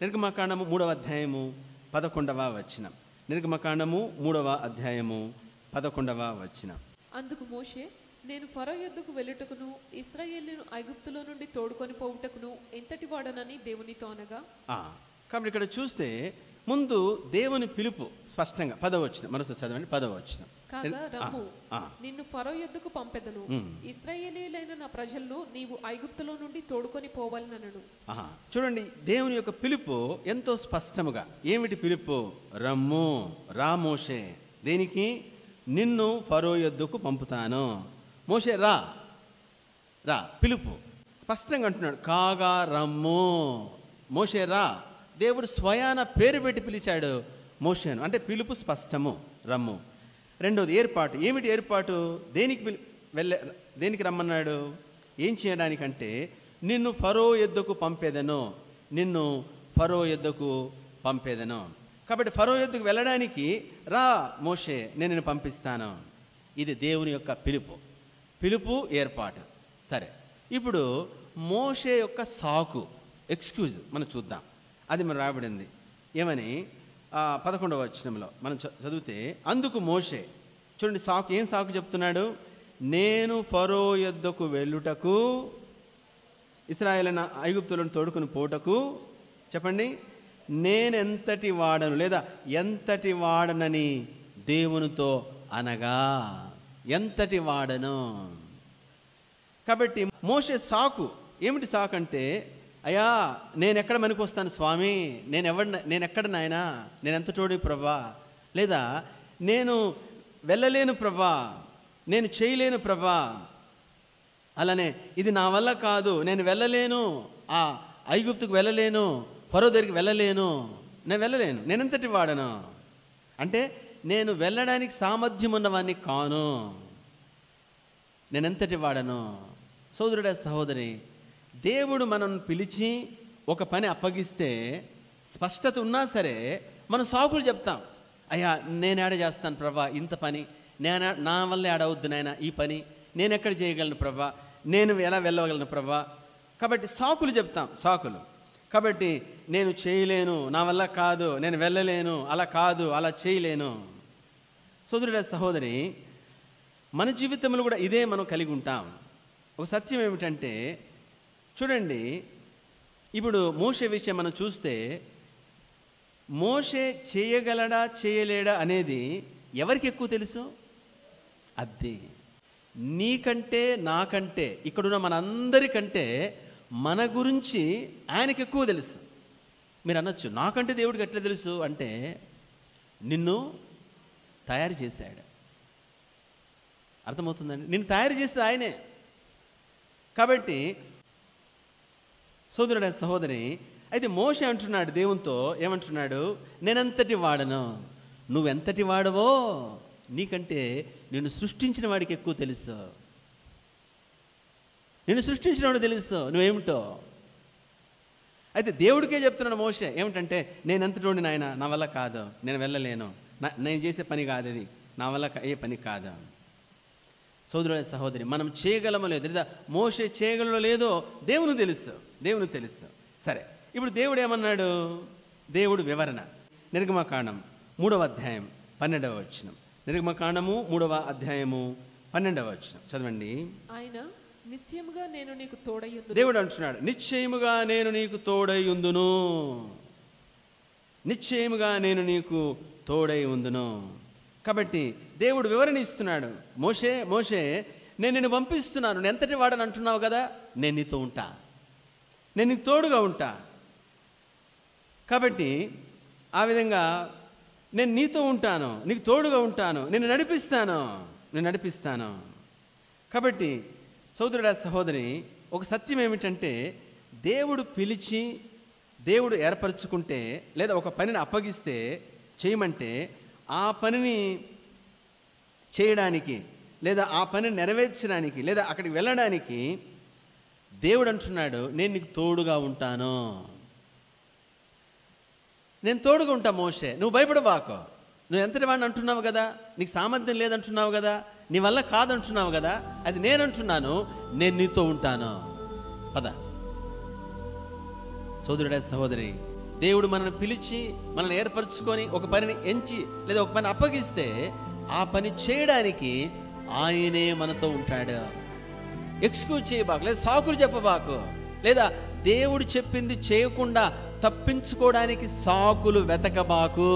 నిర్గమకాండము 3వ అధ్యాయము 11వ వచనం. నిర్గమకాండము 3వ అధ్యాయము 11వ వచనం. అందుకు మోషే, నేను ఫరో యొద్దకు వెళ్ళుటకును ఇశ్రాయేలును ఐగుప్తులో నుండి తోడుకొని పోవుటకును ఎంతటి వాడనని దేవునితో అనగా. కాబట్టి ఇక్కడ చూస్తే ముందు దేవుని పిలుపు స్పష్టంగా 10వ వచనం మనసు చదవండి. 10వ వచనం. కాగా రమ్ము, నిన్ను ఫరో యొద్దకు పంపెదను, ఇశ్రాయేలీయులైన నా ప్రజలను నీవు ఐగుప్తులో నుండి తోడుకొని పోవాలనను. చూడండి, దేవుని యొక్క పిలుపు ఎంతో స్పష్టముగా. ఏమిటి పిలుపు? రమ్ము, రా మోషే. దేనికి? నిన్ను ఫరో యొద్దకు పంపుతాను. మోషే రా రా, పిలుపు స్పష్టంగా అంటున్నాడు. కాగా రమ్ము, మోషే రా. దేవుడు స్వయాన పేరు పెట్టి పిలిచాడు మోషేను. అంటే పిలుపు స్పష్టము, రమ్ము. రెండోది ఏర్పాటు. ఏమిటి ఏర్పాటు? దేనికి రమ్మన్నాడు? ఏం చేయడానికంటే నిన్ను ఫరో యొద్దకు పంపేదను, నిన్ను ఫరో యొద్దకు పంపేదను. కాబట్టి ఫరో యొద్దకు వెళ్ళడానికి రా మోషే, నేను నిన్ను పంపిస్తాను. ఇది దేవుని యొక్క పిలుపు ఏర్పాటు. సరే, ఇప్పుడు మోషే యొక్క సాకు, ఎక్స్క్యూజ్ మనం చూద్దాం. అది మనం రాబడింది ఏమని 11వ వచనంలో మనం చదివితే, అందుకు మోషే, చూడండి సాకు, ఏం సాకు చెప్తున్నాడు? నేను ఫరో యొద్దకు వెళ్ళుటకు, ఇశ్రాయేలును ఐగుప్తులను తోడుకుని పోటకు, చెప్పండి, నేనెంతటి వాడను లేదా ఎంతటి వాడనని దేవునితో అనగా. ఎంతటి వాడను. కాబట్టి మోషే సాకు ఏమిటి? సాకు అంటే, అయ్యా నేనెక్కడ పనికొస్తాను స్వామి, నేనెక్కడ నాయనా, నేనెంత తోడి ప్రభా, లేదా నేను వెళ్ళలేను ప్రభా, నేను చేయలేను ప్రభా, అలానే ఇది నా వల్ల కాదు, నేను వెళ్ళలేను, ఆ ఐగుప్తుకు వెళ్ళలేను, ఫరో దగ్గరికి వెళ్ళలేను, నేనెంతటి వాడను అంటే నేను వెళ్ళడానికి సామర్థ్యం ఉన్నవాడిని కాను, నేనెంతటి వాడను. సోదరుడా సహోదరి, దేవుడు మనల్ని పిలిచి ఒక పని అప్పగిస్తే స్పష్టత ఉన్నా సరే మనం సాకులు చెప్తాం. అయ్యా నేను ఏడ చేస్తాను ప్రభా ఇంత పని, నా వల్ల ఏడవద్దు నాయన ఈ పని, నేను ఎక్కడ చేయగలను ప్రభా, నేను ఎలా వెళ్ళగలను ప్రభా. కాబట్టి సాకులు చెప్తాం, సాకులు. కాబట్టి నేను చేయలేను, నా వల్ల కాదు, నేను వెళ్ళలేను, అలా కాదు, అలా చేయలేను. సోదరుడా సహోదరి, మన జీవితంలో కూడా ఇదే మనం కలిగి ఉంటాం. ఒక సత్యం ఏమిటంటే, చూడండి, ఇప్పుడు మోషే విషయం మనం చూస్తే, మోషే చేయగలడా చేయలేడా అనేది ఎవరికి ఎక్కువ తెలుసు? అది నీకంటే నాకంటే ఇక్కడున్న మనందరికంటే మన గురించి ఆయనకి ఎక్కువ తెలుసు. మీరు అనొచ్చు, నాకంటే దేవుడికి ఎట్లా తెలుసు అంటే, నిన్ను తయారు చేశాడు. అర్థమవుతుందండి? నిన్ను తయారు చేసేది ఆయనే. కాబట్టి సోదరుడ సహోదరి, అయితే మోషే అంటున్నాడు దేవునితో, ఏమంటున్నాడు? నేనెంతటి వాడను, నువ్వెంతటి వాడవో నీకంటే నిన్ను సృష్టించిన వాడికి ఎక్కువ తెలుసు. నిన్ను సృష్టించిన వాడు తెలుసు నువ్వేమిటో. అయితే దేవుడికే చెప్తున్నాడు మోషే, ఏమిటంటే నేనెంతటి వాడిని నాయన, నా వల్ల కాదు, నేను వెళ్ళలేను, నేను చేసే పని కాదు, అది నా వల్ల ఏ పని కాదు. సోదరుల సహోదరి, మనం చేయగలమో లేదో, లేదా మోషే చేయగలమో లేదో దేవునికి తెలుసు. సరే, ఇప్పుడు దేవుడు ఏమన్నాడు? దేవుడు వివరణ. నిర్గమకాండం 3వ అధ్యాయం 12వ వచనం. నిర్గమకాండము 3వ అధ్యాయము 12వ వచనం చదవండి. ఆయన నిశ్చయముగా నేను నీకు తోడయ్యుందును. దేవుడు అంటున్నాడు, నిశ్చయముగా నేను నీకు తోడయ్యుందును, నిశ్చయముగా నేను నీకు తోడై ఉందును. కాబట్టి దేవుడు వివరణ ఇస్తున్నాడు. మోషే నేను నిన్ను పంపిస్తున్నాను, నేను ఎంతటి వాడని అంటున్నావు కదా, నేను నీతో ఉంటా, నేను నీకు తోడుగా ఉంటా. కాబట్టి ఆ విధంగా నేను నీతో ఉంటాను, నీకు తోడుగా ఉంటాను, నేను నడిపిస్తాను. కాబట్టి సోదరుడా సహోదరి, ఒక సత్యం ఏమిటంటే, దేవుడు పిలిచి దేవుడు ఏర్పరచుకుంటే, లేదా ఒక పనిని అప్పగిస్తే చేయమంటే, ఆ పనిని చేయడానికి, లేదా ఆ పనిని నెరవేర్చడానికి, లేదా అక్కడికి వెళ్ళడానికి దేవుడు అంటున్నాడు, నేను నీకు తోడుగా ఉంటాను, నేను తోడుగా ఉంటా. మోషే, నువ్వు భయపడబాకు, నువ్వు ఎంతటి వాడిని అంటున్నావు కదా, నీకు సామర్థ్యం లేదంటున్నావు కదా, నీ వల్ల కాదంటున్నావు కదా, అది నేనంటున్నాను, నేను నీతో ఉంటాను. పద సోదరుడా సహోదరి, దేవుడు మనల్ని పిలిచి మనల్ని ఏర్పరచుకొని ఒక పనిని ఎంచి లేదా ఒక పని అప్పగిస్తే ఆ పని చేయడానికి ఆయనే మనతో ఉంటాడు. ఎక్స్క్యూజ్ చేయబాకు, లేదా సాకులు చెప్పబాకు, లేదా దేవుడు చెప్పింది చేయకుండా తప్పించుకోవడానికి సాకులు వెతకబాకు.